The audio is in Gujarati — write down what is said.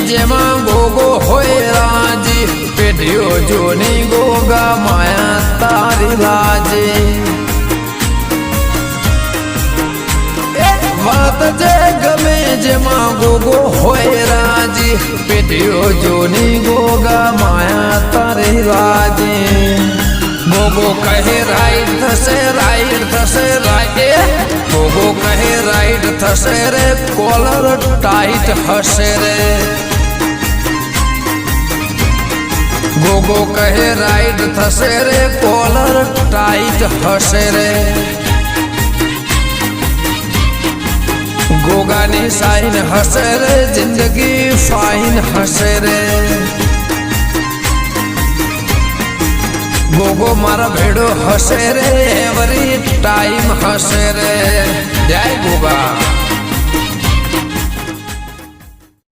જેમાં ગોગો હોય રાજી પેઢીઓ જોની ગોગા માયા તારી લાજી વાત જે ગમે જેમાં ગોગો હોય રાજી પેઢીઓ જોની ગોગા માયા તારી લાજી ગોગો કહે રાઈટ થશે ગોગો કહે રાઈટ થશે રે કોલર ટાઈટ હશે રે ગોગો કહે રાઈટ થશે રે કોલર ટાઈટ હશે રે ગોગાની સાઈન હશે રે જિંદગી ફાઈન હશે રે ગોગો મારા ભેડો હશે રે એવરી ટાઈમ હશે રે જય ગોગા।